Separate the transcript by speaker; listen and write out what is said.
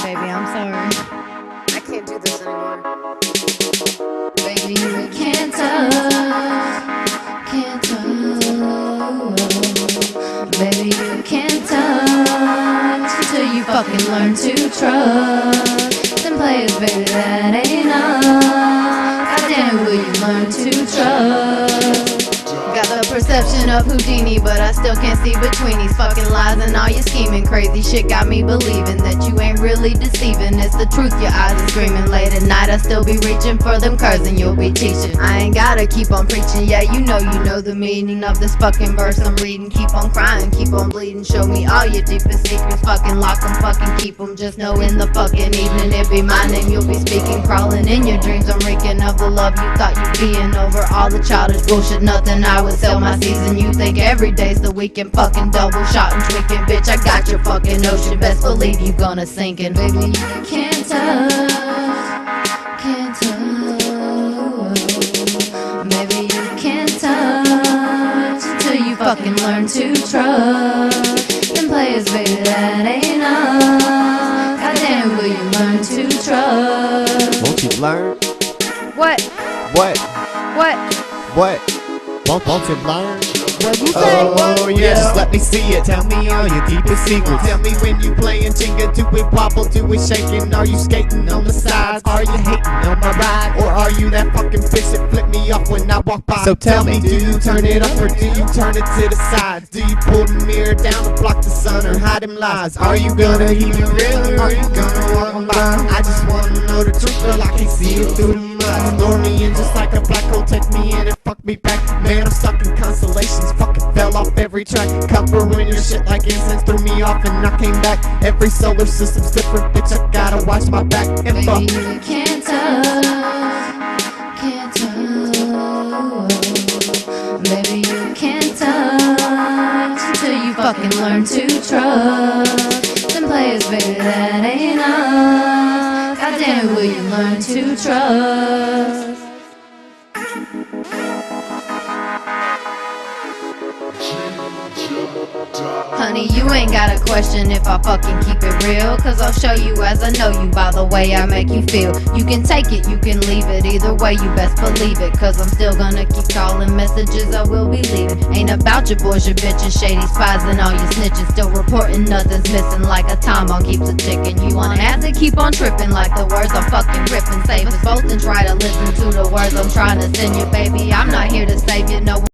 Speaker 1: baby, I'm sorry.
Speaker 2: I can't do this anymore.
Speaker 1: Baby, you can't touch, can't touch. Baby, you can't touch until you fucking learn to trust. Them players, baby, that ain't us. God damn it, will you learn to trust? Got the perception of Houdini, but I still can't see between these fucking lies and all your scheming. Crazy shit got me believing that you ain't really deceiving. It's the truth, your eyes are screaming. Late at night I still be reaching for them curves and you'll be teaching. I ain't gotta keep on preaching, yeah, you know the meaning of this fucking verse I'm reading. Keep on crying, keep on bleeding. Show me all your deepest secrets, fucking lock them, fucking keep them. Just know in the fucking evening it be my name you'll be speaking. Crawling in your dreams, I'm reeking of the love you thought you'd being. Over all the childish bullshit, nothing I would sell my season. You think every day's the weekend, fucking double shot and tweaking. Bitch, I got your fucking ocean, best believe you gonna sink in. Baby, you can't touch, can't touch. Baby, you can't touch until you fucking learn to trust. Them players, baby, that ain't us. Goddamn, will you learn to trust?
Speaker 3: Won't you learn?
Speaker 1: What?
Speaker 3: What?
Speaker 1: What?
Speaker 3: Won't you learn?
Speaker 1: What'd you say?
Speaker 3: Oh yes, let me see it. Tell me all your deepest secrets. Tell me when you playing Jenga, do it wobble, do it shaking. Are you skating on the sides? Are you hating on my ride? Or are you that fucking bitch that flip me off when I walk by? So tell me, do you turn it up or do you turn it to the sides? Do you pull the mirror down to block the sun or hide them lies? Are you gonna keep it real or are you gonna walk by? I just wanna know the truth, girl, I can't see it through the mud. Lure me in just like a black hole, take me in and fuck me back. Man, I'm stuck in constellations, fucking fell off every track. Covering your shit like incense, threw me off and I came back. Every solar system's different, bitch, I gotta watch my back. And fuck.
Speaker 1: Baby, you can't touch, can't touch. Baby, you can't touch until you fucking learn to trust. Them players, baby, that ain't us. Goddamn it, will you learn to trust? Honey, you ain't gotta question if I fucking keep it real, cause I'll show you as I know you by the way I make you feel. You can take it, you can leave it, either way you best believe it. Cause I'm still gonna keep calling messages I will be leaving. Ain't about your boys, your bitches, shady spies and all your snitches. Still reporting nothing's missing like a time bomb keeps a ticking. You wanna have to keep on tripping like the words I'm fucking ripping. Save us both and try to listen to the words I'm trying to send you, baby. I'm not here to save you, no.